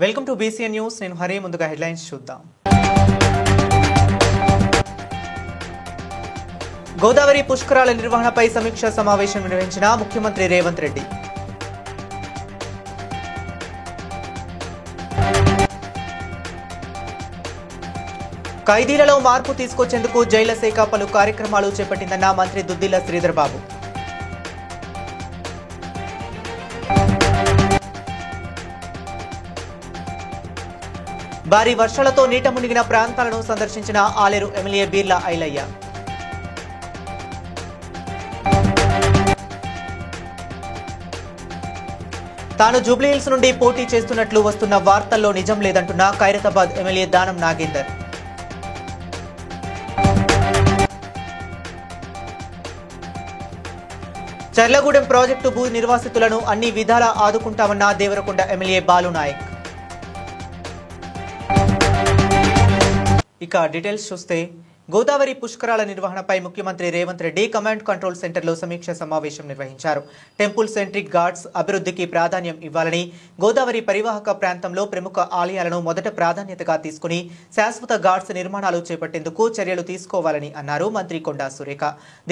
Welcome to BCN news. నేను హరి. ముందుగా headlines చూద్దాం. గోదావరి పుష్కరాల నిర్వహణపై సమీక్షా సమావేశం నిర్వహించిన ముఖ్యమంత్రి రేవంత్ రెడ్డి. ఖైదీలలో మార్పు తీసుకొచ్చేందుకు జైళ్ల శాఖ పలు కార్యక్రమాలు చేపట్టిందన్న మంత్రి దుద్దిల్ల శ్రీధర్ బాబు. భారీ వర్షాలతో నీట మునిగిన ప్రాంతాలను సందర్శించిన ఆలేరు ఎమ్మెల్యే బీర్లా ఐలయ్య. తాను జూబ్లీహిల్స్ నుండి పోటీ చేస్తున్నట్లు వస్తున్న వార్తల్లో నిజం లేదంటున్న ఖైరతాబాద్ ఎమ్మెల్యే దానం నాగేందర్. చర్లగూడెం ప్రాజెక్టు భూ నిర్వాసితులను అన్ని విధాలా ఆదుకుంటామన్న దేవరకొండ ఎమ్మెల్యే బాలు నాయక్. ఇక డీటెయిల్స్ చూస్తే, గోదావరి పుష్కరాల నిర్వహణపై ముఖ్యమంత్రి రేవంత్ రెడ్డి కమాండ్ కంట్రోల్ సెంటర్లో సమీక్ష సమావేశం నిర్వహించారు. టెంపుల్ సెంట్రిక్ ఘాట్స్ అభివృద్ధికి ప్రాధాన్యం ఇవ్వాలని, గోదావరి పరివాహక ప్రాంతంలో ప్రముఖ ఆలయాలను మొదట ప్రాధాన్యతగా తీసుకుని శాశ్వత ఘాట్స్ నిర్మాణాలు చేపట్టేందుకు చర్యలు తీసుకోవాలని అన్నారు మంత్రి కొండా సురేఖ.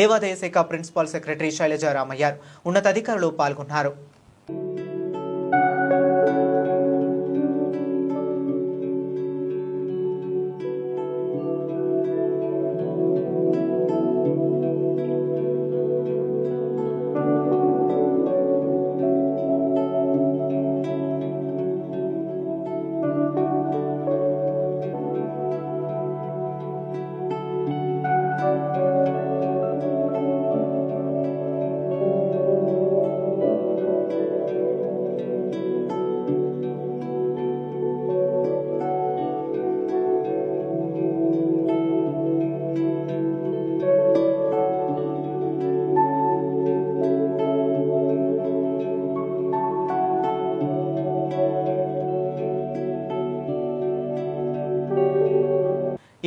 దేవాదాయ శాఖ ప్రిన్సిపల్ సెక్రటరీ శైలజ రామయ్యార్, ఉన్నతాధికారులు పాల్గొన్నారు.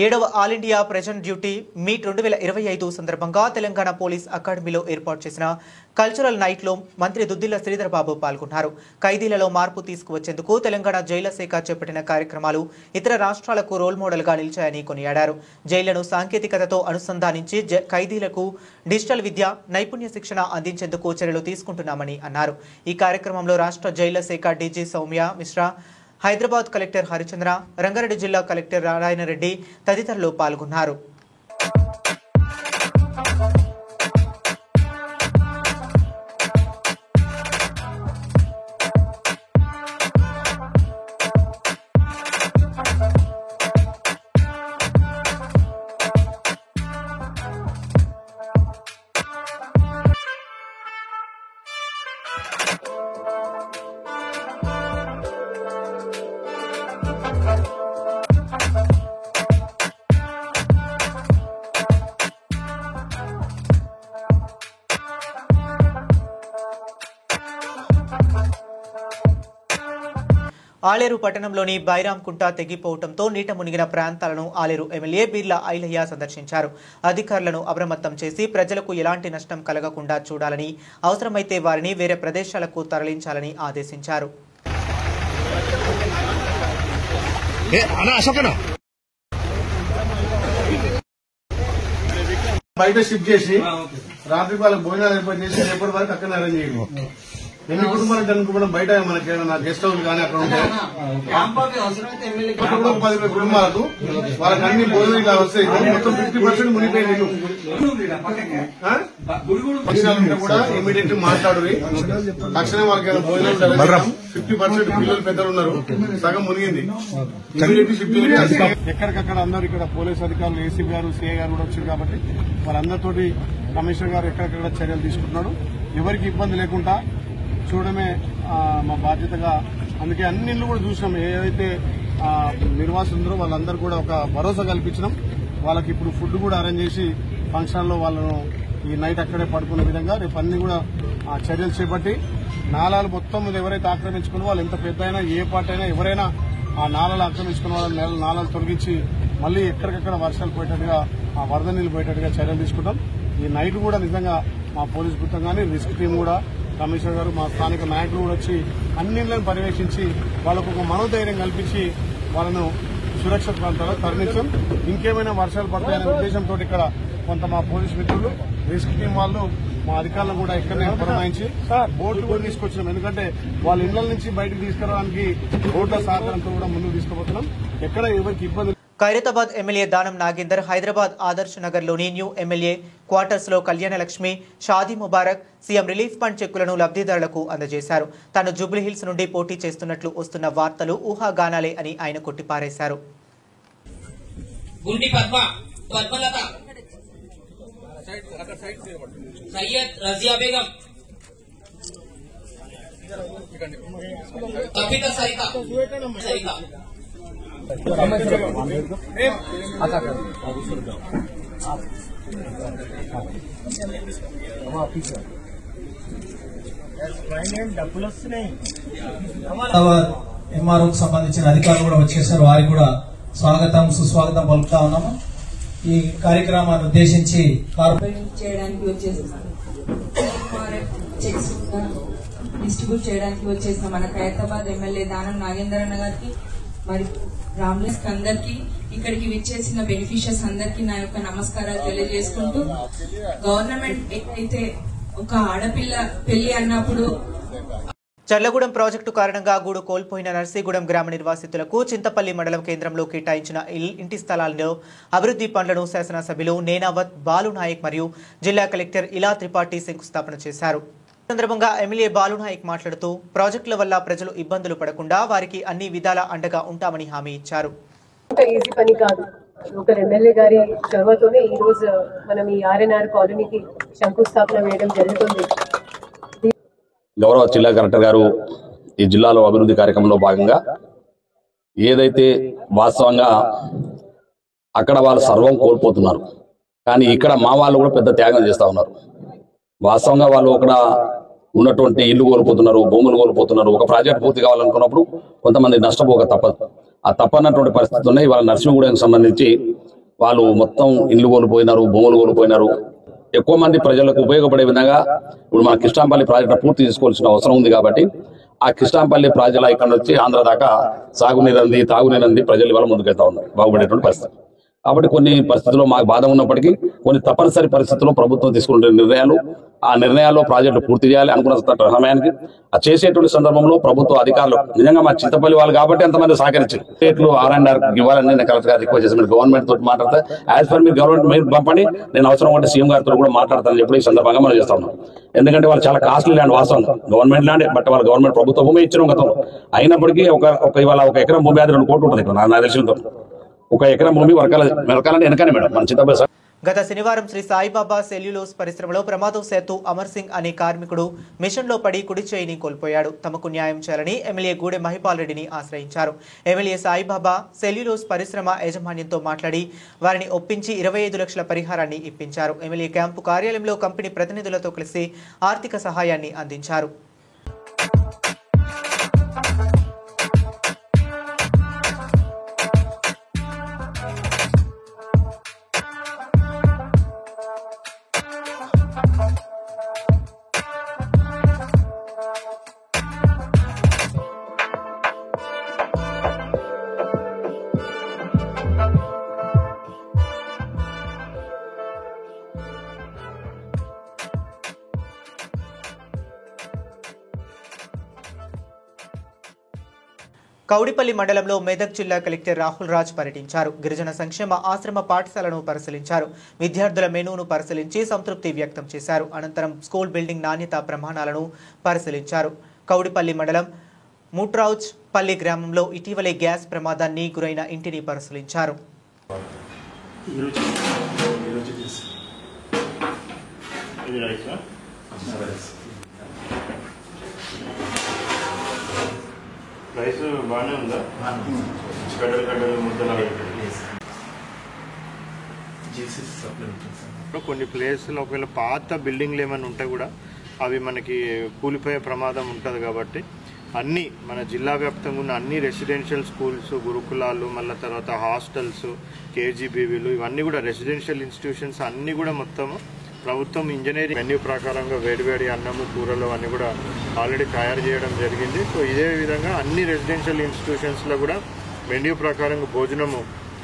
7వ all India present duty meet 2025 సందర్భంగా తెలంగాణ పోలీస్ అకాడమీలో ఏర్పాటు చేసిన కల్చరల్ నైట్లో మంత్రి దుద్దిల్ల శ్రీధర్ బాబు పాల్గొన్నారు. ఖైదీలలో మార్పు తీసుకువచ్చేందుకు తెలంగాణ జైళ్ల శాఖ చేపట్టిన కార్యక్రమాలు ఇతర రాష్ట్రాలకు రోల్ మోడల్గా నిలిచాయని కొనియాడారు. జైళ్లను సాంకేతికతతో అనుసంధానించి ఖైదీలకు డిజిటల్ విద్య, నైపుణ్య శిక్షణ అందించేందుకు చర్యలు తీసుకుంటున్నామని అన్నారు. ఈ కార్యక్రమంలో రాష్ట్ర జైళ్ల శాఖ డీజీ సౌమ్య మిశ్రా, హైదరాబాద్ కలెక్టర్ హరిచంద్ర, రంగారెడ్డి జిల్లా కలెక్టర్ నారాయణ రెడ్డి తదితరులు పాల్గొన్నారు. ఆలేరు పట్టణంలోని బైరాంకుంట తెగిపోవడంతో నీట మునిగిన ప్రాంతాలను ఆలేరు ఎమ్మెల్యే బీర్లా ఐలయ్య సందర్శించారు. అధికారులను అప్రమత్తం చేసి ప్రజలకు ఎలాంటి నష్టం కలగకుండా చూడాలని, అవసరమైతే వారిని వేరే ప్రదేశాలకు తరలించాలని ఆదేశించారు. బయట షిఫ్ట్ చేసి రాత్రి వాళ్ళకి భోజనాలు ఏర్పాటు చేసి రేపటి వరకు అక్కడ అరేంజ్ చేయండి. ఎన్ని కుటుంబాలు అనుకుంటాం బయట మనకి గెస్ట్ హౌస్ కానీ అక్కడ ఉంటాయి 10 కుటుంబాలకు వాళ్ళకి అన్ని భోజనం ఇలా వస్తాయి. మొత్తం 50% మునిగిపోయింది. కూడా ఇమీడియట్ మాట్లాడు తక్షణం వాళ్ళకి భోజనం 50% పిల్లలు పెద్దలు ఉన్నారు, సగం మునిగింది. ఎక్కడికక్కడ అందరూ ఇక్కడ పోలీస్ అధికారులు, ఏసీపీ గారు, సీఐ గారు కూడా వచ్చారు కాబట్టి వాళ్ళందరితోటి కమిషనర్ గారు ఎక్కడికక్కడ చర్యలు తీసుకుంటున్నాడు. ఎవరికి ఇబ్బంది లేకుండా చూడమే మా బాధ్యతగా. అందుకే అన్ని ఇళ్లు కూడా చూసినాం. ఏదైతే నిర్వాసితులు వాళ్ళందరూ కూడా ఒక భరోసా కల్పించినాం. వాళ్ళకి ఇప్పుడు ఫుడ్ కూడా అరేంజ్ చేసి ఫంక్షన్ లో వాళ్ళను ఈ నైట్ అక్కడే పడుకునే విధంగా రేపు అన్ని కూడా చర్యలు చేపట్టి నాలాలు మొత్తం ఎవరైతే ఆక్రమించుకున్న వాళ్ళు ఎంత పెద్ద అయినా, ఏ పార్టీ అయినా, ఎవరైనా ఆ నాలాలు ఆక్రమించుకున్న వాళ్ళ నాలాలు తొలగించి మళ్లీ ఎక్కడికక్కడ వర్షాలు పోయేటట్టుగా, ఆ వరద నీళ్లు పోయేటట్టుగా చర్యలు తీసుకుంటాం. ఈ నైట్ కూడా నిజంగా మా పోలీస్ బృందం కానీ, రిస్క్ టీం కూడా కమిషనర్ గారు మా స్థానిక నాయకులు కూడా వచ్చి అన్నింటిని పర్యవేక్షించి వాళ్ళకు ఒక మనోధైర్యం కల్పించి వాళ్ళను సురక్షిత ప్రాంతాల్లో తరలించాం. ఇంకేమైనా వర్షాలు పడతాయనే ఉద్దేశంతో ఇక్కడ కొంత మా పోలీసు మిత్రులు రిస్క్ టీం వాళ్ళు మా అధికారులను కూడా ఇక్కడనే పురమాయించి బోట్లు కూడా తీసుకొచ్చినాం. ఎందుకంటే వాళ్ళ ఇళ్ల నుంచి బయటకు తీసుకురావడానికి బోట్ల సహకారంతో కూడా ముందుకు తీసుకుపోతున్నాం. ఎక్కడ ఎవరికి ఇబ్బంది. ఖైరతాబాద్ ఎమ్మెల్యే దానం నాగేందర్ హైదరాబాద్ ఆదర్శ్ నగర్లోని న్యూ ఎమ్మెల్యే క్వార్టర్స్లో Kalyana Lakshmi, Shaadi Mubarak, CM relief fund చెక్కులను లబ్ధిదారులకు అందజేశారు. తాను జూబ్లీహిల్స్ నుండి పోటీ చేస్తున్నట్లు వస్తున్న వార్తలు ఊహాగానాలే అని ఆయన కొట్టిపారేశారు. ఎంఆర్ఓకి సంబంధించిన అధికారులు కూడా వచ్చేసారు. వారికి కూడా స్వాగతం సుస్వాగతం పలుకుతా ఉన్నాము. ఈ కార్యక్రమాన్ని ఉద్దేశించి చేయడానికి డిస్ట్రిబ్యూట్ చేయడానికి వచ్చేసిన మన ఖైరతాబాద్ ఎమ్మెల్యే దానం నాగేందర్ అన్న గారికి, మరి రామ్లెస్ అందరికి, ఇక్కడికి విచ్చేసిన బెనిఫిషియర్స్ అందరికి నా యొక్క నమస్కారాలు తెలియజేసుకుంటూ, గవర్నమెంట్ అయితే ఒక ఆడపిల్ల పెళ్లి అన్నప్పుడు చర్లగూడెం ప్రాజెక్టు కారణంగా గూడు కోల్పోయిన నర్సీగూడెం గ్రామ నిర్వాసితులకు చింతపల్లి మండలం కేంద్రంలో కేటాయించిన ఇంటి స్థలాల్లో అభివృద్ధి పనులను శాసనసభ్యులు నేనావత్ బాలునాయక్ మరియు జిల్లా కలెక్టర్ ఇలా త్రిపాఠి శంకుస్థాపన చేశారు. సందర్భంగా ఎమ్మెల్యే బాలునాయక్ మాట్లాడుతూ ప్రాజెక్టుల వల్ల ప్రజలు ఇబ్బందులు పడకుండా వారికి అన్ని విధాల అండగా ఉంటామని హామీ ఇచ్చారు. ఈజీ పని కాదు. లోకల్ ఎమ్మెల్యే గారి చొరవతోనే ఈ రోజు మనం ఈ ఆర్ఎన్ఆర్ కాలనీకి శంకుస్థాపన వేయడం జరుగుతుంది. గౌరవ జిల్లా కలెక్టర్ గారు ఈ జిల్లాలో అభివృద్ధి కార్యక్రమంలో భాగంగా ఏదైతే వాస్తవంగా అక్కడ వాళ్ళు సర్వం కోల్పోతున్నారు, కానీ ఇక్కడ మా వాళ్ళు కూడా పెద్ద త్యాగం చేస్తూ ఉన్నారు. వాస్తవంగా వాళ్ళు అక్కడ ఉన్నటువంటి ఇల్లు కోల్పోతున్నారు, భూములు కోల్పోతున్నారు. ఒక ప్రాజెక్ట్ పూర్తి కావాలనుకున్నప్పుడు కొంతమంది నష్టపోక తప్పదు. ఆ తప్పనటువంటి పరిస్థితి ఉన్నాయి. వాళ్ళ నర్సింగూడెంకి సంబంధించి వాళ్ళు మొత్తం ఇల్లు కోల్పోయినారు, భూములు కోల్పోయినారు. ఎక్కువ మంది ప్రజలకు ఉపయోగపడే విధంగా ఇప్పుడు మన కిష్టాంపల్లి ప్రాజెక్టు పూర్తి చేసుకోవాల్సిన అవసరం ఉంది. కాబట్టి ఆ కిష్టాంపల్లి ప్రాజెక్టుల ఇక్కడ నుంచి ఆంధ్ర దాకా సాగునీరంది, తాగునీరంది ప్రజలు ఇవాళ ముందుకెళ్తా ఉన్నారు, బాగుపడేటువంటి పరిస్థితి. కాబట్టి కొన్ని పరిస్థితుల్లో మాకు బాధ ఉన్నప్పటికీ కొన్ని తప్పనిసరి పరిస్థితుల్లో ప్రభుత్వం తీసుకునే నిర్ణయాలు, ఆ నిర్ణయాల్లో ప్రాజెక్టులు పూర్తి చేయాలి అనుకున్న సమయానికి ఆ చేసేటువంటి సందర్భంలో ప్రభుత్వ అధికారులు నిజంగా మా చింతపల్లి వాళ్ళు కాబట్టి ఎంతమంది సహకరించారు. స్టేట్లు R&R ఇవ్వాలని నేను కలెక్టర్ గారు రిక్వెస్ట్ చేసి గవర్నమెంట్ తోటి మాట్లాడితే యాజ్ పర్ మీరు గవర్నమెంట్ మీరు పంపండి, నేను అవసరం ఉంటే సీఎం గారితో కూడా మాట్లాడతానని చెప్పి ఈ సందర్భంగా మనం చేస్తా ఉన్నాం. ఎందుకంటే వాళ్ళు చాలా కాస్ట్లీ ల్యాండ్, వాస్తవం గవర్నమెంట్ ల్యాండ్, బట్ వాళ్ళు గవర్నమెంట్ ప్రభుత్వ భూమి ఇచ్చిన గతంలో అయినప్పటికీ ఇవాళ ఒక ఎకరం భూమి అది 2 కోట్లు ఉంటుంది. ఇక్కడ నాకు తెలిసినంత ఒక ఎకరం భూమి వరకాలంటే వెనకనే మేడం మన చింతపల్లి. గత శనివారం శ్రీ సాయిబాబా సెల్యులోస్ పరిశ్రమలో ప్రమాదవశాత్తు అమర్ సింగ్ అనే కార్మికుడు మిషన్లో పడి కుడి చేయిని కోల్పోయాడు. తమకు న్యాయం చేయాలని ఎమ్మెల్యే గూడె మహిపాల్ రెడ్డిని ఆశ్రయించారు. ఎమ్మెల్యే సాయిబాబా సెల్యులోస్ పరిశ్రమ యాజమాన్యంతో మాట్లాడి వారిని ఒప్పించి 25 లక్షల పరిహారాన్ని ఇప్పించారు. ఎమ్మెల్యే క్యాంపు కార్యాలయంలో కంపెనీ ప్రతినిధులతో కలిసి ఆర్థిక సహాయాన్ని అందించారు. కౌడిపల్లి మండలంలో మెదక్ జిల్లా కలెక్టర్ రాహుల్ రాజ్ పర్యటించారు. గిరిజన సంక్షేమ ఆశ్రమ పాఠశాలను పరిశీలించారు. విద్యార్థుల మెనూను పరిశీలించి సంతృప్తి వ్యక్తం చేశారు. అనంతరం స్కూల్ బిల్డింగ్ నాణ్యత ప్రమాణాలను పరిశీలించారు. కౌడిపల్లి మండలం ముట్రౌజ్ పల్లి గ్రామంలో ఇటీవలే గ్యాస్ ప్రమాదాన్ని గురైన ఇంటిని పరిశీలించారు. రైస్ బాగానే ఉందా? కడ్డలు ముద్దలా కొన్ని ప్లేస్లో ఒకవేళ పాత బిల్డింగ్లు ఏమైనా ఉంటే కూడా అవి మనకి కూలిపోయే ప్రమాదం ఉంటుంది. కాబట్టి అన్నీ మన జిల్లా వ్యాప్తంగా ఉన్న అన్ని రెసిడెన్షియల్ స్కూల్స్, గురుకులాలు, మళ్ళీ తర్వాత హాస్టల్స్, KGBVలు ఇవన్నీ కూడా రెసిడెన్షియల్ ఇన్స్టిట్యూషన్స్ అన్నీ కూడా మొత్తము ప్రభుత్వం ఇంజనీరింగ్ మెన్యూ ప్రకారంగా వేడివేడి అన్నము కూరలు అన్నీ కూడా ఆల్రెడీ తయారు చేయడం జరిగింది. సో ఇదే విధంగా అన్ని రెసిడెన్షియల్ ఇన్స్టిట్యూషన్స్లో కూడా మెన్యూ ప్రకారంగా భోజనము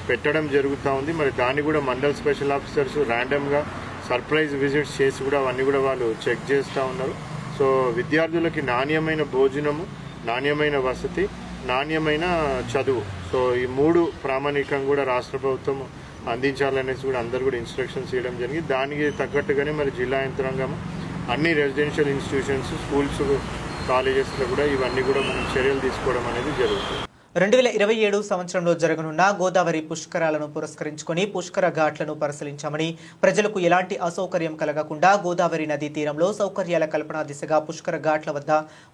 పెట్టడం జరుగుతూ ఉంది. మరి దాన్ని కూడా మండల్ స్పెషల్ ఆఫీసర్స్ ర్యాండమ్గా సర్ప్రైజ్ విజిట్స్ చేసి కూడా అవన్నీ కూడా వాళ్ళు చెక్ చేస్తూ ఉన్నారు. సో విద్యార్థులకి నాణ్యమైన భోజనము, నాణ్యమైన వసతి, నాణ్యమైన చదువు, సో ఈ 3 ప్రామాణికంగా కూడా రాష్ట్ర ప్రభుత్వం అందించాలనేసి కూడా అందరు కూడా ఇన్స్ట్రక్షన్స్ ఇవ్వడం జరిగింది. దానికి తగ్గట్టుగానే మరి జిల్లా యంత్రాంగం అన్ని రెసిడెన్షియల్ ఇన్స్టిట్యూషన్స్, స్కూల్స్, కాలేజెస్లో కూడా ఇవన్నీ కూడా మనం చర్యలు తీసుకోవడం అనేది జరుగుతుంది. 2027 సంవత్సరంలో జరగనున్న గోదావరి పుష్కరాలను పురస్కరించుకొని పుష్కర ఘాట్లను పరిశీలించామని, ప్రజలకు ఎలాంటి అసౌకర్యం కలగకుండా గోదావరి నదీ తీరంలో సౌకర్యాల కల్పన దిశగా పుష్కర ఘాట్ల వద్ద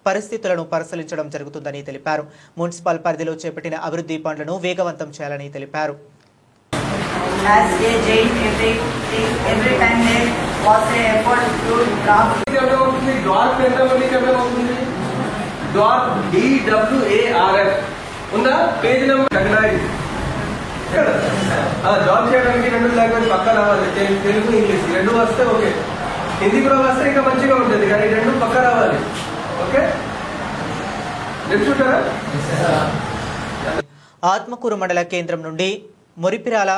పరిస్థితులను పరిశీలించడం జరుగుతుందని తెలిపారు. మున్సిపల్ పరిధిలో చేపట్టిన అభివృద్ధి పనులను వేగవంతం చేయాలని తెలిపారు. ఉందా పేజ్ నెంబర్ జాబ్ చేయడానికి 2 లాంగ్వేజ్ పక్క రావాలి. తెలుగు, ఇంగ్లీష్ 2 వస్తే ఓకే. హిందీ కూడా వస్తే ఇంకా మంచిగా ఉంటుంది, కానీ 2 పక్క రావాలి. ఓకే, తెలుసుకుంటారా? ఆత్మకూరు మండల కేంద్రం నుండి మురిపిరాల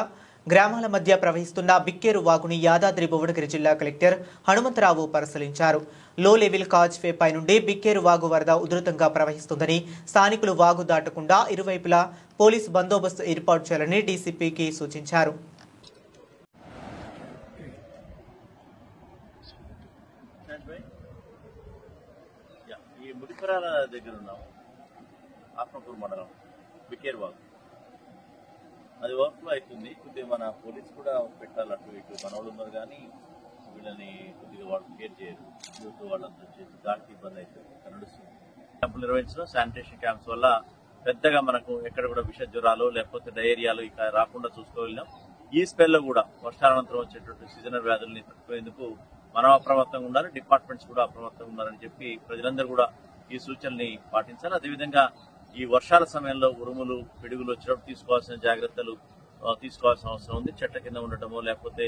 గ్రామాల మధ్య ప్రవహిస్తున్న బిక్కేరు వాగుని యాదాద్రి భువనగిరి జిల్లా కలెక్టర్ హనుమంతరావు పరిశీలించారు. లో లెవెల్ కాజ్వే పై నుండి బిక్కేరు వాగు వరద ఉధృతంగా ప్రవహిస్తుందని, స్థానికులు వాగు దాటకుండా ఇరువైపులా పోలీసు బందోబస్తు ఏర్పాటు చేయాలని డీసీపీకి సూచించారు. ఈ మురిపిరాల దగ్గర ఉన్నాం, ఆత్మకూరు మండలం బిక్కేరు వాగు అది ఓవర్ఫ్లో అవుతుంది. కొద్దిగా మన పోలీసు కూడా పెట్టాలి, అటు ఇటు మన వాళ్ళు ఉన్నారు కానీ వీళ్ళని కొద్దిగా వాళ్ళు కేర్ చేయరు. యూత్ వాళ్ళంతా చేసి దానికి ఇబ్బంది అవుతుంది, నడుస్తుంది. క్యాంపులు నిర్వహించడం, శానిటేషన్ క్యాంప్స్ వల్ల పెద్దగా మనకు ఎక్కడ కూడా విష జ్వరాలు లేకపోతే డయేరియాలు ఇక రాకుండా చూసుకోగలిగినాం. ఈ స్పెల్లో కూడా వర్షానంతరం వచ్చేటువంటి సీజనల్ వ్యాధుల్ని తట్టుకునేందుకు మనం అప్రమత్తంగా ఉండాలి, డిపార్ట్మెంట్స్ కూడా అప్రమత్తంగా ఉండాలని చెప్పి ప్రజలందరూ కూడా ఈ సూచనల్ని పాటించాలి. అదేవిధంగా ఈ వర్షాల సమయంలో ఉరుములు, పిడుగులు వచ్చినప్పుడు తీసుకోవాల్సిన జాగ్రత్తలు తీసుకోవాల్సిన అవసరం ఉంది. చెట్ల కింద ఉండటమో లేకపోతే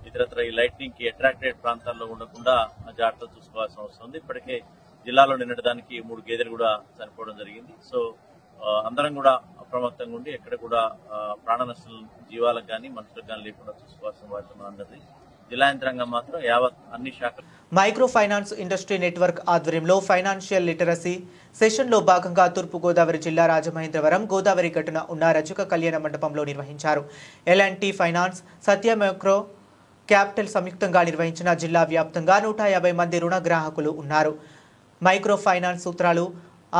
ఇతరత్ర ఈ లైట్నింగ్ కి అట్రాక్టెడ్ ప్రాంతాల్లో ఉండకుండా జాగ్రత్తలు చూసుకోవాల్సిన అవసరం ఉంది. ఇప్పటికే జిల్లాలో నిన్నటిదానికి 3 గేదెలు కూడా చనిపోవడం జరిగింది. సో అందరం కూడా అప్రమత్తంగా ఉండి ఎక్కడ కూడా ప్రాణ నష్టం జీవాలకు కానీ మనుషులకు కానీ లేకుండా చూసుకోవాల్సిన బాధ్యత మనందరిది. జిల్లా యంత్రాంగం మాత్రం యావత్ అన్ని శాఖలు. మైక్రో ఫైనాన్స్ ఇండస్ట్రీ నెట్వర్క్ ఆధ్వర్యంలో ఫైనాన్షియల్ లిటరసీ సెషన్లో భాగంగా తూర్పు గోదావరి జిల్లా రాజమహేంద్రవరం గోదావరి ఘటన ఉన్న రజక కళ్యాణ మండపంలో నిర్వహించారు. ఎల్ఎన్టీ ఫైనాన్స్, సత్య మైక్రో క్యాపిటల్ సంయుక్తంగా నిర్వహించిన జిల్లా వ్యాప్తంగా 150 మంది రుణ గ్రాహకులు ఉన్నారు. మైక్రో ఫైనాన్స్ సూత్రాలు,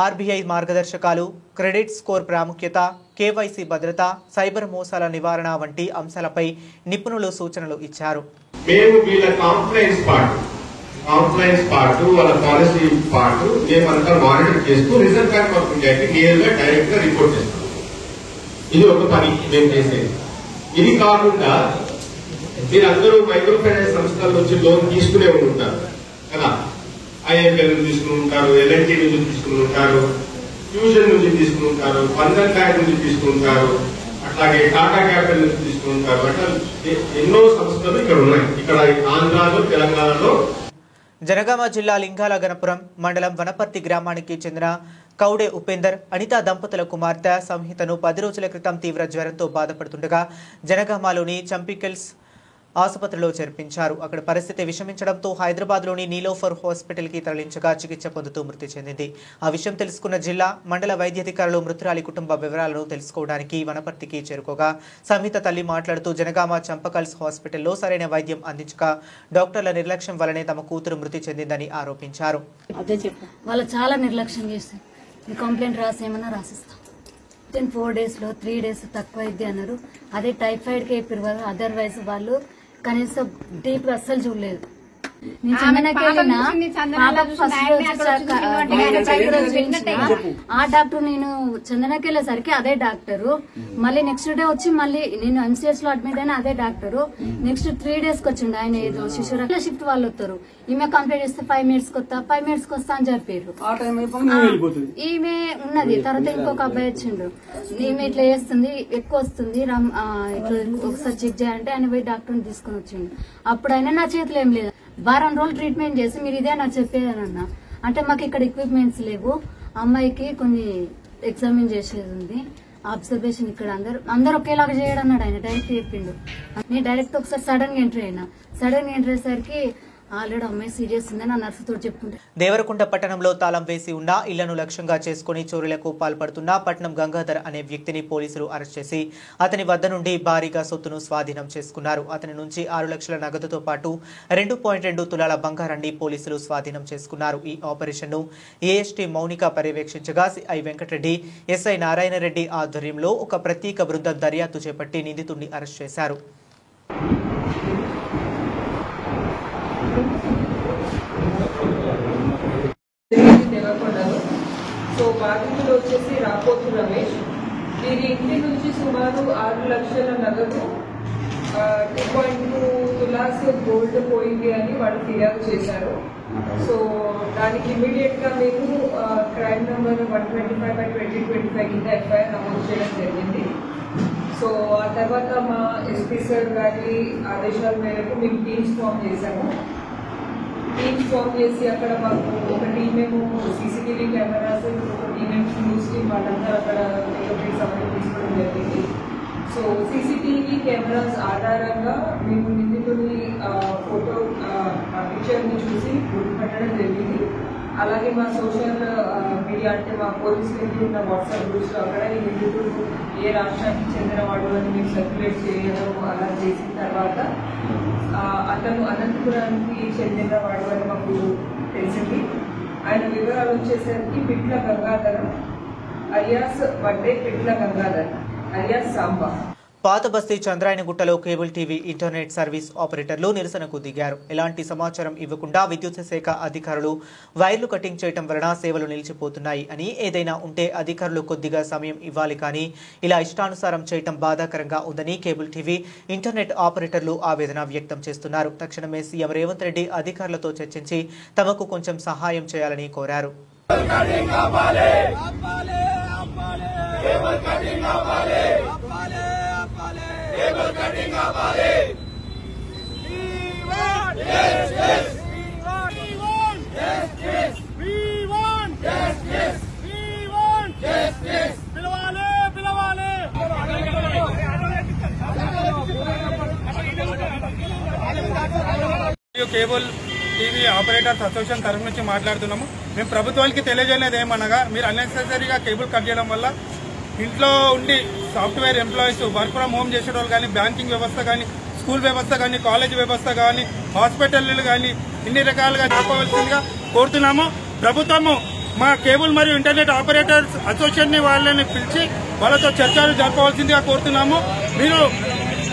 ఆర్బీఐ మార్గదర్శకాలు, క్రెడిట్ స్కోర్ ప్రాముఖ్యత, కేవైసీ భద్రత, సైబర్ మోసాల నివారణ వంటి అంశాలపై నిపుణులు సూచనలు ఇచ్చారు. మేము వీళ్ళ కాంప్లైన్స్ పార్ట్ వాళ్ళ పాలసీ పార్ట్ మేమంతా మానిటర్ చేస్తూ రిజర్వ్ బ్యాంక్ ఆఫ్ ఇండియాకి నేరుగా డైరెక్ట్ గా రిపోర్ట్ చేస్తాం. ఇది ఒక పని మేము చేసేది. ఇది కాకుండా మీరందరూ మైక్రో ఫైనాన్స్ సంస్థల నుంచి లోన్ తీసుకునే ఉంటారు కదా. ఐఎఫ్ఎల్ నుంచి తీసుకుని ఉంటారు, ఎల్ఎన్టీ నుంచి తీసుకుని ఉంటారు, ఫ్యూజన్ నుంచి తీసుకుని ఉంటారు, బంధన్ బ్యాంక్ నుంచి తీసుకుని ఉంటారు, అట్లాగే టాటా క్యాపిటల్ నుంచి తీసుకుని ఉంటారు. అట్లా ఎన్నో సంస్థలు ఇక్కడ ఉన్నాయి. ఇక్కడ ఆంధ్రాలో, తెలంగాణలో. జనగామ జిల్లా లింగాల గణపురం మండలం వనపర్తి గ్రామానికి చెందిన కౌడే ఉపేందర్, అనిత దంపతుల కుమార్తె సంహితను 10 రోజుల క్రితం తీవ్ర జ్వరంతో బాధపడుతుండగా జనగామలోని చంపికల్స్ ఆసుపత్రిలో చేర్పించారు. అక్కడ పరిస్థితి విషమించడంతో హైదరాబాద్లోని నీలోఫర్ హాస్పిటల్కి తరలించగా చికిత్స పొందుతూ మృతి చెందింది. ఆ విషయం తెలుసుకున్న జిల్లా, మండల వైద్యాధికారులు మృతురాలి కుటుంబ వివరాలను తెలుసుకోవడానికి వనపర్తికి చేరుకోగా సంహిత తల్లి మాట్లాడుతూ జనగామ చంపకల్స్ హాస్పిటల్లో సరైన వైద్యం అందించక డాక్టర్ల నిర్లక్ష్యం వల్లనే తమ కూతురు మృతి చెందిందని ఆరోపించారు. వాళ్ళు చాలా నిర్లక్ష్యం చేస్తారు. కంప్లైంట్ రాసేమన్నా రాసిస్తాం. 4 డేస్లో 3 డేస్ తక్కువ అయింది అన్నారు. అదే టైఫాయిడ్కి చెప్పారు. అదర్వైజ్ వాళ్ళు కనీసం డీప్ అస్సలు చూడలేదు. నేను చందనకి వెళ్ళినా పాపకు ఫస్ట్ ఆ డాక్టర్ నేను చందనకి వెళ్ళేసరికి అదే డాక్టరు, మళ్ళీ నెక్స్ట్ డే వచ్చి మళ్ళీ నేను ఎంసీఎస్ లో అడ్మిట్ అయినా అదే డాక్టరు, నెక్స్ట్ 3 days కి వచ్చిండు ఆయన ఏదో శిశుర షిఫ్ట్ వాళ్ళు వస్తారు, ఈమె కంప్లీట్ చేస్తే 5 minutes కి వస్తా 5 minutes కి వస్తా అని చెప్పారు. ఈమె ఉన్నది తర్వాత ఇంకొక అబ్బాయి వచ్చిండు, ఈమె ఇట్లా చేస్తుంది ఎక్కువ వస్తుంది ఇట్లా ఒకసారి చెక్ చేయాలంటే ఆయన పోయి డాక్టర్ని తీసుకుని వచ్చిండు. అప్పుడైనా నా చేతిలో ఏం లేదు, వారం రోజులు ట్రీట్మెంట్ చేసి మీరు ఇదే నాకు చెప్పేదనన్నా అంటే మాకు ఇక్కడ ఎక్విప్మెంట్స్ లేవు, అమ్మాయికి కొన్ని ఎగ్జామిన్ చేసేది ఉంది, అబ్జర్వేషన్ ఇక్కడ అందరు ఒకేలాగా చేయడం అన్నాడు ఆయన డైరెక్ట్ చెప్పిండు. నేను డైరెక్ట్ ఒకసారి సడన్ గా ఎంటర్ అయ్యేసరికి ఆల్రెడీ అమ్మాయి సీరియస్ ఉందని ఆ నర్సుతో చెప్పుకుంటే. దేవరకొండ పట్టణంలో తాళం వేసి ఉన్న ఇళ్లను లక్ష్యంగా చేసుకుని చోరీలకు పాల్పడుతున్న పట్నం గంగాధర్ అనే వ్యక్తిని పోలీసులు అరెస్ట్ చేసి అతని వద్ద నుండి భారీగా సొత్తును స్వాధీనం చేసుకున్నారు. అతని నుంచి 6 లక్షల నగదుతో పాటు 2.2 తులాల బంగారాన్ని పోలీసులు స్వాధీనం చేసుకున్నారు. ఈ ఆపరేషన్ ను ఏఎస్టీ మౌనిక పర్యవేక్షించగా సిఐ వెంకటరెడ్డి, ఎస్ఐ నారాయణరెడ్డి ఆధ్వర్యంలో ఒక ప్రత్యేక బృందం దర్యాప్తు చేపట్టి నిందితుడిని అరెస్ట్ చేశారు. దేవరకొండలో సో బాధితులు వచ్చేసి రాపోతు రమేష్, వీరి ఇంటి నుంచి సుమారు 6 లక్షల నగదు 2.2 తులాస్ గోల్డ్ పోయింది అని వాళ్ళు ఫిర్యాదు చేశారు. సో దానికి ఇమీడియట్ గా మేము క్రైమ్ నెంబర్ 125/2025 కింద ఎఫ్ఐఆర్ నమోదు చేయడం జరిగింది. సో ఆ తర్వాత మా ఎస్పీ సార్ గారి ఆదేశాల మేరకు మేము టీమ్స్ ఫామ్ చేశాము. టీమ్స్ ఫామ్ చేసి అక్కడ మాకు ఒక టీమేమో సీసీటీవీ కెమెరాస్, ఒక టీమేమో న్యూస్ టీమ్ వాళ్ళందరూ అక్కడ సమయం తీసుకోవడం జరిగింది. సో సీసీటీవీ కెమెరాస్ ఆధారంగా మేము నిందితుని ఫోటో పిక్చర్ని చూసి గుర్తుపట్టడం జరిగింది. అలాగే మా సోషల్ మీడియా అంటే మా పోలీసులకి ఉన్న వాట్సాప్ గ్రూప్స్లో అక్కడ ఈ నిందితుడు ఏ రాష్ట్రానికి చెందినవాడు అని మేము సర్క్యులేట్ చేయడం అలా చేసిన తర్వాత అతను అనంతపురానికి చెందినవాడు అని మాకు తెలిసింది. ఆయన వివరాలు వచ్చేసరికి పిట్ల గంగాధర్ అలియాస్ బడ్డే పిట్ల గంగాధర్ అలియాస్ సాంబా. పాత బస్తీ చంద్రాయనగుట్టలో కేబుల్ టీవీ ఇంటర్నెట్ సర్వీస్ ఆపరేటర్లు నిరసనకు దిగారు. ఎలాంటి సమాచారం ఇవ్వకుండా విద్యుత్ శాఖ అధికారులు వైర్లు కటింగ్ చేయడం వలన సేవలు నిలిచిపోతున్నాయి అని, ఏదైనా ఉంటే అధికారులు కొద్దిగా సమయం ఇవ్వాలి కానీ ఇలా ఇష్టానుసారం చేయడం బాధాకరంగా ఉందని కేబుల్ టీవీ ఇంటర్నెట్ ఆపరేటర్లు ఆవేదన వ్యక్తం చేస్తున్నారు. తక్షణమే సీఎం రేవంత్ రెడ్డి అధికారులతో చర్చించి తమకు కొంచెం సహాయం చేయాలని కోరారు. కేబుల్ టీవీ ఆపరేటర్స్ అసోసియేషన్ తరఫు నుంచి మాట్లాడుతున్నాము. మేము ప్రభుత్వానికి తెలియజేయలేదు ఏమనగా, మీరు అన్నెసెసరీగా కేబుల్ కట్ చేయడం వల్ల ఇంట్లో ఉండి software employees work from home చేసే వాళ్ళు కానీ, బ్యాంకింగ్ వ్యవస్థ కానీ, స్కూల్ వ్యవస్థ కానీ, కాలేజ్ వ్యవస్థ కానీ, హాస్పిటల్ కానీ ఇన్ని రకాలుగా చెప్పవలసిందిగా కోరుతున్నాము. ప్రభుత్వము మా కేబుల్ మరియు ఇంటర్నెట్ ఆపరేటర్స్ అసోసియేషన్ వాళ్ళని పిలిచి వాళ్ళతో చర్చలు జరపవలసిందిగా కోరుతున్నాము. మీరు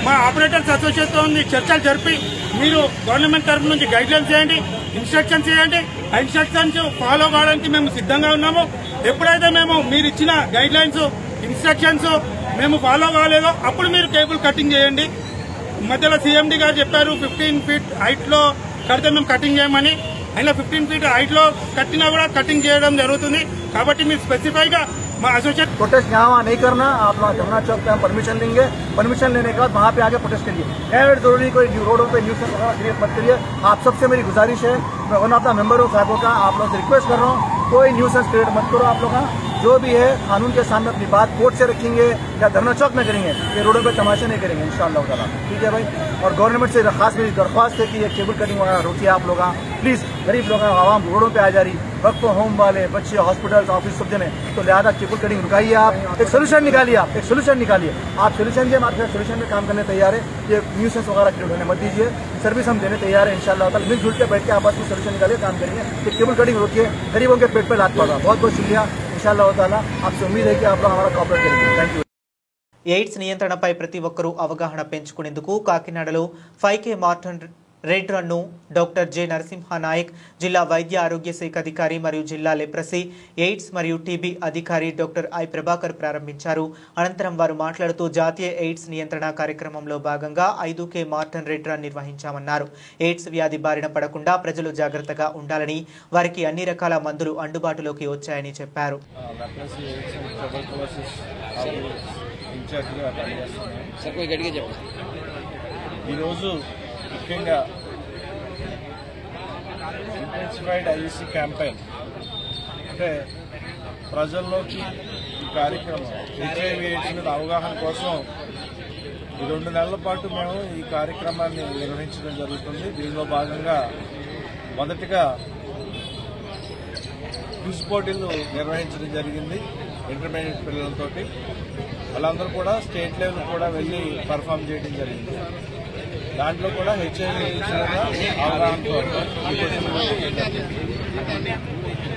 మా ఆపరేటర్స్ అసోసియేషన్ చర్చలు జరిపి మీరు గవర్నమెంట్ తరఫు నుంచి గైడ్లైన్స్ చేయండి, ఇన్స్ట్రక్షన్స్ చేయండి. ఆ ఇన్స్ట్రక్షన్స్ ఫాలో కావడానికి మేము సిద్ధంగా ఉన్నాము. ఎప్పుడైతే మేము మీరు ఇచ్చిన గైడ్లైన్స్, ఇన్స్ట్రక్షన్స్ మేము ఫాలో కాలేదో అప్పుడు మీరు కేబుల్ కటింగ్ చేయండి. మధ్యలో సీఎండీ గారు చెప్పారు 15 feet హైట్ లో కడితే మేము కటింగ్ చేయమని. అయినా 15 feet హైట్ లో కట్టినా కూడా కటింగ్ చేయడం जरूरी కాబట్టి మీరు స్పెసిఫై గా प्रोटेस्ट यहाँ नहीं करना, आप लोग धरना चौक पे हम परमिशन देंगे, परमिशन लेने के बाद वहाँ पे आके प्रोटेस्ट करिए। खैर जरूरी कोई रोडों पे न्यूज़ क्रिएट मत करिए। आप सबसे मेरी गुजारिश है, मैं वन ऑफ द मेंबर हूँ साहबों का, आप लोग से रिक्वेस्ट कर रहा हूँ कोई न्यूसेंस क्रिएट मत करो। आप लोग जो भी है कानून के सामने अपनी बात कोर्ट से रखेंगे या धरना चौक में करेंगे, ये रोडों पे तमाशा नहीं करेंगे इंशाअल्लाह ताला। ठीक है भाई। और गवर्नमेंट से खास मेरी दरख्वास्त है कि ये केबल कटिंग वगैरह रोकिए आप लोग प्लीज। गरीब लोग आवाम रोडों पे आ जा रही, वर्क फ्रॉम होम वाले बच्चे, हॉस्पिटल, ऑफिस सब जने, तो लिहाजा केबल कटिंग रुकाइए। आप एक सोल्यूशन निकालिए, आप एक सोल्यूशन निकालिए। आप सोल्यूशन दिए, हमारे सोल्यूशन में काम करने तैयार है। ये न्यूसेंस वगैरह क्रिएट होने मत दीजिए, सर्विस हम देने तैयार है इंशाअल्लाह ताला। मिलजुल के बैठ के आपस में सोल्यूशन निकालिए, काम करेंगे। केबल कटिंग रोकिए, गरीबों के पेट पे लात पड़ रहा। बहुत बहुत शुक्रिया इंशाअल्लाह ताला। आपसे उम्मीद है कि आप लोग हमारा कोऑपरेट करेंगे। Thank you. ఎయిడ్స్ నియంత్రణపై ప్రతి ఒక్కరూ అవగాహన పెంచుకునేందుకు కాకినాడలో 5K రెడ్ రన్ను డాక్టర్ జె నరసింహ నాయక్, జిల్లా వైద్య ఆరోగ్య శాఖ అధికారి మరియు జిల్లా లెప్రసీ, ఎయిడ్స్ మరియు టీబీ అధికారి డాక్టర్ ఐ ప్రభాకర్ ప్రారంభించారు. అనంతరం వారు మాట్లాడుతూ జాతీయ ఎయిడ్స్ నియంత్రణ కార్యక్రమంలో భాగంగా 5K మార్టన్ రెడ్ రన్ నిర్వహించామన్నారు. ఎయిడ్స్ వ్యాధి బారిన పడకుండా ప్రజలు జాగ్రత్తగా ఉండాలని, వారికి అన్ని రకాల మందులు అందుబాటులోకి వచ్చాయని చెప్పారు. ఈరోజు ముఖ్యంగా ఇంటెన్సిఫైడ్ ఐఈసీ క్యాంపెయిన్ అంటే ప్రజల్లోకి ఈ కార్యక్రమం హెచ్ఐవి ఎయిడ్స్ మీద అవగాహన కోసం ఈ 2 నెలల పాటు మేము ఈ కార్యక్రమాన్ని నిర్వహించడం జరుగుతుంది. దీనిలో భాగంగా మొదటిగా క్విజ్ పోటీలు నిర్వహించడం జరిగింది ఇంటర్మీడియట్ పిల్లలతోటి. వాళ్ళందరూ కూడా స్టేట్ లెవెల్ కూడా వెళ్ళి పర్ఫామ్ చేయడం జరిగింది. దాంట్లో కూడా హెచ్ఐవి అవగాహనతో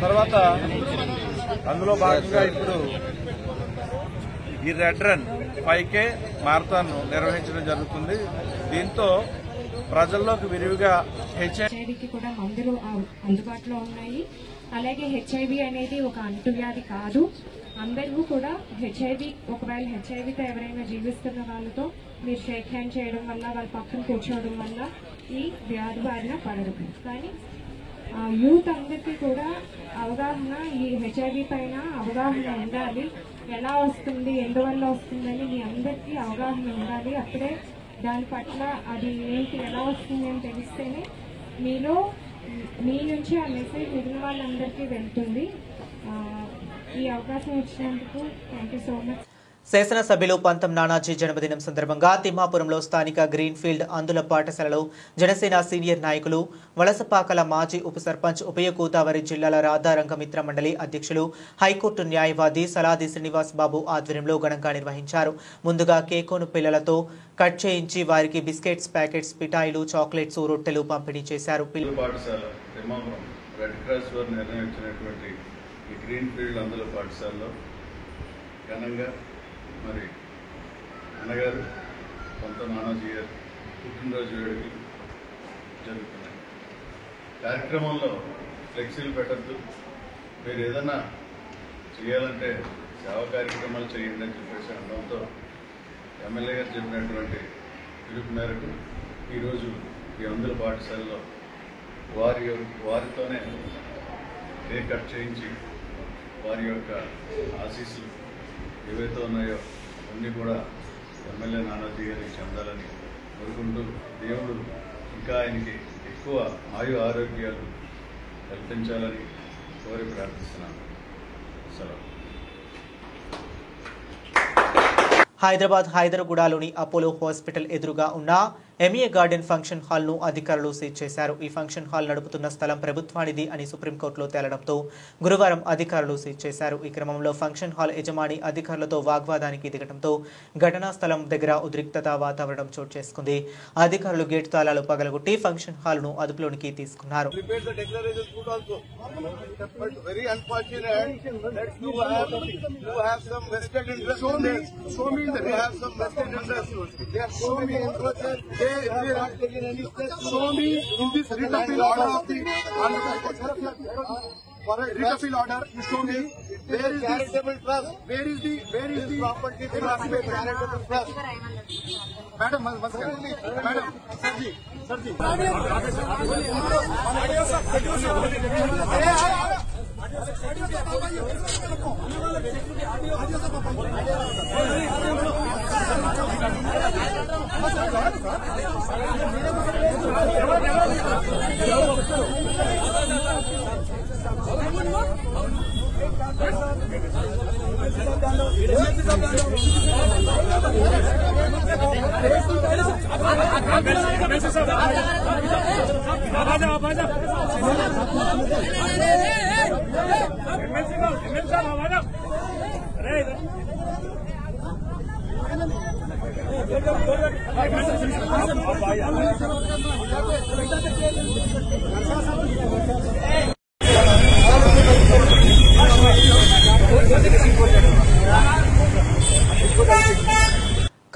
తర్వాత అందులో భాగంగా ఇప్పుడు ఈ రెడ్ రన్ 5K మారథాన్ నిర్వహించడం జరుగుతుంది. దీంతో ప్రజల్లోకి విరివిగా హెచ్ఐవికి కూడా మందులు అందుబాటులో ఉన్నాయి. అలాగే హెచ్ఐవి అనేది ఒక అంటువ్యాధి కాదు. అందరూ కూడా ఒకవేళ హెచ్ఐవితో ఎవరైనా జీవిస్తున్న వాళ్ళతో మీరు షేక్ హ్యాండ్ చేయడం వల్ల, వాళ్ళ పక్కన కూర్చోవడం వల్ల ఈ వ్యాధి బారిన పడరు. కానీ యూత్ అందరికీ కూడా అవగాహన, ఈ హెచ్ఐవి పైన అవగాహన ఉండాలి. ఎలా వస్తుంది, ఎందువల్ల వస్తుందని మీ అందరికీ అవగాహన ఉండాలి. అప్పుడే దాని పట్ల అది ఏంటి, ఎలా వస్తుంది అని తెలిస్తేనే మీ నుంచి ఆ మెసేజ్ మిగిలిన వాళ్ళందరికీ వెళ్తుంది. ఈ అవకాశం ఇచ్చినందుకు థ్యాంక్ యూ సో మచ్. శాసనసభ్యులు పంతం నానాజీ జన్మదినం సందర్భంగా తిమ్మాపురంలో స్థానిక గ్రీన్ఫీల్డ్ అందుల పాఠశాలలో జనసేన సీనియర్ నాయకులు, వలసపాకల మాజీ ఉప సర్పంచ్, ఉభయ గోదావరి జిల్లాల రాధారంగ మిత్ర మండలి అధ్యక్షులు, హైకోర్టు న్యాయవాది సలాది శ్రీనివాస్ బాబు ఆధ్వర్యంలో ఘనంగా నిర్వహించారు. ముందుగా కేకోను పిల్లలతో కట్ చేయించి వారికి బిస్కెట్స్ ప్యాకెట్స్, మిఠాయిలు, చాక్లెట్స్, రొట్టెలు పంపిణీ చేశారు. గ్రీన్ఫీల్డ్ అందుల పాఠశాలలో ఘనంగా మరి అన్నగారు పంతం నానాజీ గారు పుట్టినరోజు వేడుకలు జరుగుతున్నాయి. కార్యక్రమంలో ఫ్లెక్సీలు పెట్టద్దు, మీరు ఏదన్నా చేయాలంటే సేవా కార్యక్రమాలు చేయండి అని చెప్పేసి అనడంతో ఎమ్మెల్యే గారు చెప్పినటువంటి పిలుపు మేరకు ఈరోజు ఈ అందుల పాఠశాలలో వారితోనే కేక్ కట్ చేయించి వారి యొక్క ఆశీస్సులు ఏవైతే ఉన్నాయో అన్నీ కూడా ఎమ్మెల్యే నానాజీ గారికి చెందాలని కోరుకుంటూ దేవుడు ఇంకా ఆయనకి ఎక్కువ ఆరోగ్యాలు కల్పించాలని కోరి ప్రార్థిస్తున్నాను. సెలవు. హైదరాబాద్ హైదరగూడలోని అపోలో హాస్పిటల్ ఎదురుగా ఉన్న ఎంఏ గార్డెన్ ఫంక్షన్ హాల్ను అధికారులు సీజ్ చేశారు. ఈ ఫంక్షన్ హాల్ నడుపుతున్న స్థలం ప్రభుత్వానిది అని సుప్రీంకోర్టులో తేలడంతో గురువారం అధికారులు సీజ్ చేశారు. ఈ క్రమంలో ఫంక్షన్ హాల్ యజమాని అధికారులతో వాగ్వాదానికి దిగడంతో ఘటనా స్థలం దగ్గర ఉద్రిక్తత వాతావరణం చోటు చేసుకుంది. అధికారులు గేట్ తాళాలు పగలగొట్టి ఫంక్షన్ హాల్ను అదుపులోనికి తీసుకున్నారు. They are not taking any steps. Show me in this writ appeal order of the for a writ appeal order. You show me where is charitable trust. Where is the property of charitable trust? Madam, madam, sir ji.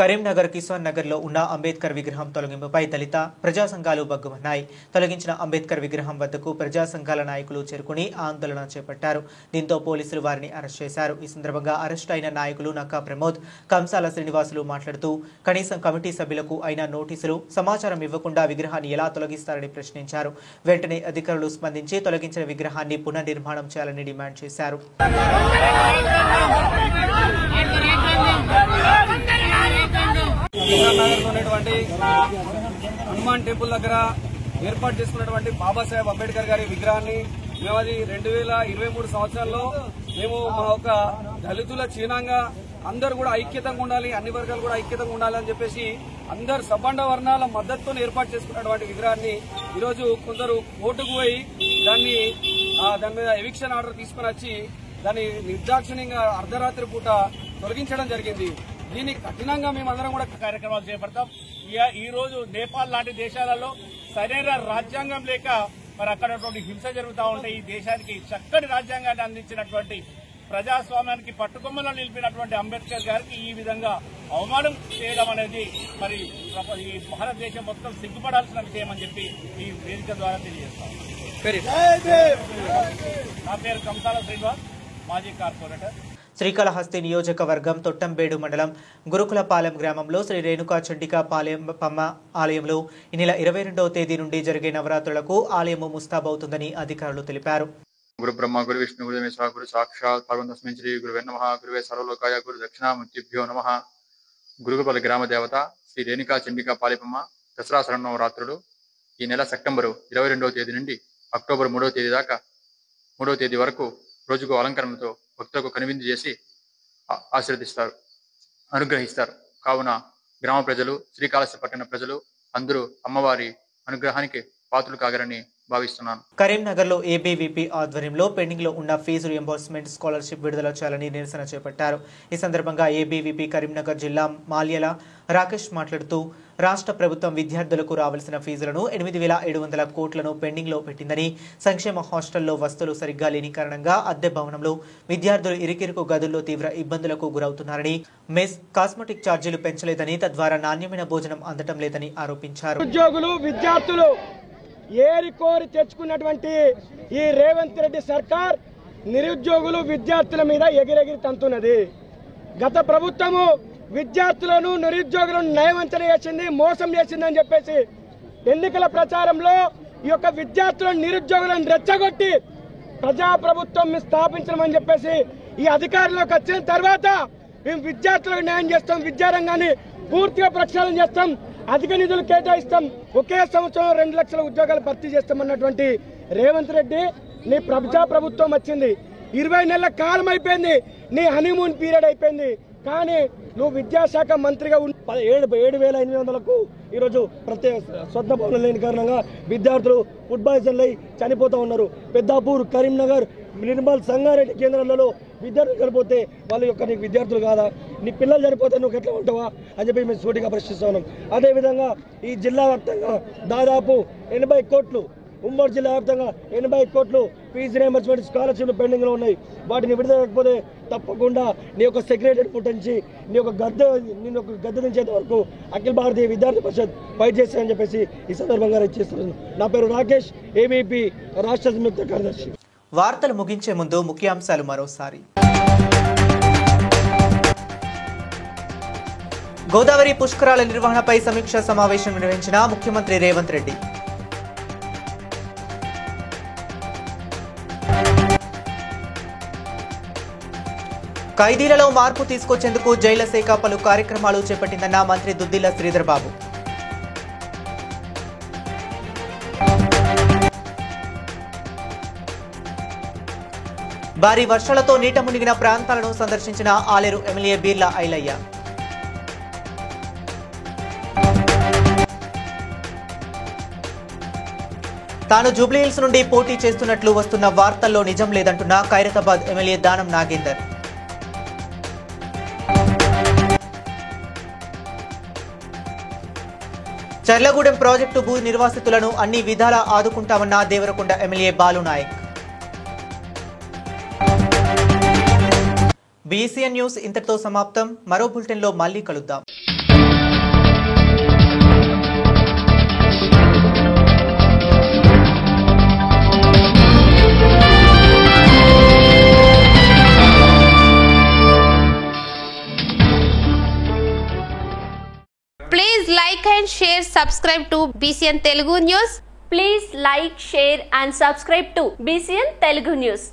Karimnagar Kisan Nagar లో ఉన్న అంబేద్కర్ విగ్రహం తొలగింపుపై దళిత ప్రజా సంఘాలు బగ్గుమన్నాయి. తొలగించిన అంబేద్కర్ విగ్రహం వద్దకు ప్రజా సంఘాల నాయకులు చేరుకుని ఆందోళన చేపట్టారు. దీంతో పోలీసులు వారిని అరెస్ట్ చేశారు. ఈ సందర్భంగా అరెస్ట్ అయిన నాయకులు నక్కా ప్రమోద్, కంసాల శ్రీనివాసులు మాట్లాడుతూ కనీసం కమిటీ సభ్యులకు అయిన నోటీసులు, సమాచారం ఇవ్వకుండా విగ్రహాన్ని ఎలా తొలగిస్తారని ప్రశ్నించారు. వెంటనే అధికారులు స్పందించి తొలగించిన విగ్రహాన్ని పునర్నిర్మాణం చేయాలని డిమాండ్ చేశారు. హనుమాన్ టెంపుల్ దగ్గర ఏర్పాటు చేసుకున్నటువంటి బాబాసాహెబ్ అంబేద్కర్ గారి విగ్రహాన్ని మేము అది 2023 సంవత్సరంలో మేము మా ఒక దళితుల చిహ్నంగా అందరూ కూడా ఐక్యతంగా ఉండాలి, అన్ని వర్గాలు కూడా ఐక్యతంగా ఉండాలి అని చెప్పేసి అందరు సబ్బండ వర్ణాల మద్దతుతో ఏర్పాటు చేసుకున్నటువంటి విగ్రహాన్ని ఈరోజు కొందరు కోర్టుకు పోయి దాని మీద ఎవిక్షన్ ఆర్డర్ తీసుకుని వచ్చి దాన్ని నిర్దాక్షిణ్యంగా అర్ధరాత్రి పూట తొలగించడం జరిగింది. దీన్ని కఠినంగా మేమందరం కూడా కార్యక్రమాలు చేపడతాం. ఈ రోజు నేపాల్ లాంటి దేశాలలో సరైన రాజ్యాంగం లేక మరి అక్కడ హింస జరుగుతూ ఉంటే ఈ దేశానికి చక్కటి రాజ్యాంగాన్ని అందించినటువంటి ప్రజాస్వామ్యానికి పట్టుకొమ్మలో నిలిపినటువంటి అంబేద్కర్ గారికి ఈ విధంగా అవమానం చేయడం అనేది మరి ఈ భారతదేశం మొత్తం సిగ్గుపడాల్సిన విషయం అని చెప్పి ఈ వేదిక ద్వారా తెలియజేస్తాం. నా పేరు కంసాల శ్రీనివాస్, మాజీ కార్పొరేటర్. శ్రీకాళహస్తి నియోజకవర్గం తొట్టంబేడు మండలం గురుకులపాలెం గ్రామంలో శ్రీ రేణుకా చండికా పమ్మ ఆలయంలో ఈ నెల 22వ తేదీ నుండి జరిగే నవరాత్రులకు ఆలయము ముస్తాబవుతుందని అధికారులు తెలిపారు. గురు బ్రహ్మ గురు విష్ణు గురు దేవేశ్వర గురు సాక్షాత్ పరమతస్మిన్ శ్రీ గురువే నమః. గురువే సర్వలోకాయ గురు దక్షిణామూర్తిభ్యో నమః. గురుగుపల్లి గ్రామ దేవత శ్రీ రేణుకా చండికా పాలిపమ్మ దసరా శరన్నవరాత్రులు ఈ నెల సెప్టెంబరు 22వ తేదీ నుండి అక్టోబర్ 3వ తేదీ దాకా 3వ తేదీ వరకు రోజుకు అలంకరణతో భక్తులకు కనువిందు చేసి ఆశీర్వదిస్తారు, అనుగ్రహిస్తారు. కావున గ్రామ ప్రజలు, శ్రీకాళహస్తి పట్టణ ప్రజలు అందరూ అమ్మవారి అనుగ్రహానికి పాత్రలు కాగరని భావిస్తున్నాను. కరీంనగర్ లో ఏబీవీపీ ఆధ్వర్యంలో పెండింగ్ లో ఉన్న ఫీజు రియంబర్స్మెంట్ స్కాలర్షిప్ విడుదల చేయాలని నిరసన చేపట్టారు. ఈ సందర్భంగా ఏబీవీపీ కరీంనగర్ జిల్లా మాల్యాల రాకేష్ మాట్లాడుతూ రాష్ట్ర ప్రభుత్వం విద్యార్థులకు రావాల్సిన ఫీజులను 8,700 కోట్లను పెండింగ్ లో పెట్టిందని, సంక్షేమ హాస్టల్లో వసతులు సరిగ్గా లేని కారణంగా అద్దె భవనంలో విద్యార్థులు ఇరుకిరుకు గదుల్లో తీవ్ర ఇబ్బందులకు గురవుతున్నారని, మెస్, కాస్మెటిక్ ఛార్జీలు పెంచలేదని, తద్వారా నాణ్యమైన భోజనం అందటం లేదని ఆరోపించారు. ఉద్యోగులు, విద్యార్థులు ఏరి కోరి తెచ్చుకున్నటువంటి ఈ రేవంత్ రెడ్డి సర్కార్ నిరుద్యోగులు, విద్యార్థుల మీద ఎగిరెగిరి తంతున్నది. గత ప్రభుత్వము విద్యార్థులను, నిరుద్యోగులను నయవంచన చేసింది, మోసం చేసిందని చెప్పేసి ఎన్నికల ప్రచారంలో ఈ యొక్క విద్యార్థులను, నిరుద్యోగులను రెచ్చగొట్టి ప్రజాప్రభుత్వం స్థాపించమని చెప్పేసి ఈ అధికారంలోకి వచ్చిన తర్వాత మేము విద్యార్థులకు న్యాయం చేస్తాం, విద్యారంగాన్ని పూర్తిగా ప్రక్షాళన చేస్తాం, అధిక నిధులు కేటాయిస్తాం, ఒకే సంవత్సరం 2 లక్షల ఉద్యోగాలు భర్తీ చేస్తామన్నటువంటి రేవంత్ రెడ్డి నీ ప్రజాప్రభుత్వం వచ్చింది. 20 నెలల కాలం అయిపోయింది, నీ హనీమూన్ పీరియడ్ అయిపోయింది. కానీ నువ్వు విద్యాశాఖ మంత్రిగా 7,800కు ఈరోజు ప్రత్యేక స్వచ్ఛ భవనం లేని కారణంగా విద్యార్థులు ఫుడ్ పాయిజన్ అయి చనిపోతూ ఉన్నారు. పెద్దాపూర్, కరీంనగర్, నిర్మల్, సంగారెడ్డి కేంద్రాలలో విద్యార్థులు చనిపోతే వాళ్ళ యొక్క నీకు విద్యార్థులు కాదా? నీ పిల్లలు చనిపోతే నువ్వు ఎట్లా ఉంటావా అని చెప్పి మేము సూటిగా ప్రశ్నిస్తా ఉన్నాం. అదేవిధంగా ఈ జిల్లా వ్యాప్తంగా దాదాపు 80 కోట్లు, ఉమ్మడి జిల్లా వ్యాప్తంగా 80 కోట్లు ఫీజు రియంబర్స్మెంట్ స్కాలర్షిప్లు పెండింగ్ లో ఉన్నాయి. వాటిని విడుదల చేయకపోతే తప్పకుండా నీ యొక్క సెక్రటరీ పుట్టించి నిన్ను ఒక గద్దె దించేంత వరకు అఖిల భారతీయ విద్యార్థి పరిషత్ ఫైట్ చేస్తారని చెప్పేసి ఈ సందర్భంగా చేస్తున్నాను. నా పేరు రాకేష్, ఏబీపీ రాష్ట్ర సంయుక్త కార్యదర్శి. వార్తలు ముగించే ముందు ముఖ్యాంశాలు మరోసారి. గోదావరి పుష్కరాల నిర్వహణపై సమీక్షా సమావేశం నిర్వహించిన ముఖ్యమంత్రి రేవంత్ రెడ్డి. ఖైదీలలో మార్పు తీసుకొచ్చేందుకు జైళ్ల శాఖ పలు కార్యక్రమాలు చేపట్టిందన్న మంత్రి దుద్దిల్ల శ్రీధర్ బాబు. భారీ వర్షాలతో నీట మునిగిన ప్రాంతాలను సందర్శించిన ఆలేరు ఎమ్మెల్యే బీర్లా ఐలయ్య. తాను జూబ్లీహిల్స్ నుండి పోటీ చేస్తున్నట్లు వస్తున్న వార్తల్లో నిజం లేదంటున్న ఖైరతాబాద్ ఎమ్మెల్యే దానం నాగేందర్. చర్లగూడెం ప్రాజెక్టు భూ నిర్వాసితులను అన్ని విధాలా ఆదుకుంటామన్న Devarakonda MLA Balu Nayak. BCN news ఇంతటితో సమాప్తం. మరో బులెటిన్లో మళ్ళీ కలుద్దాం. subscribe to BCN Telugu News. Please like, share and subscribe to BCN Telugu News.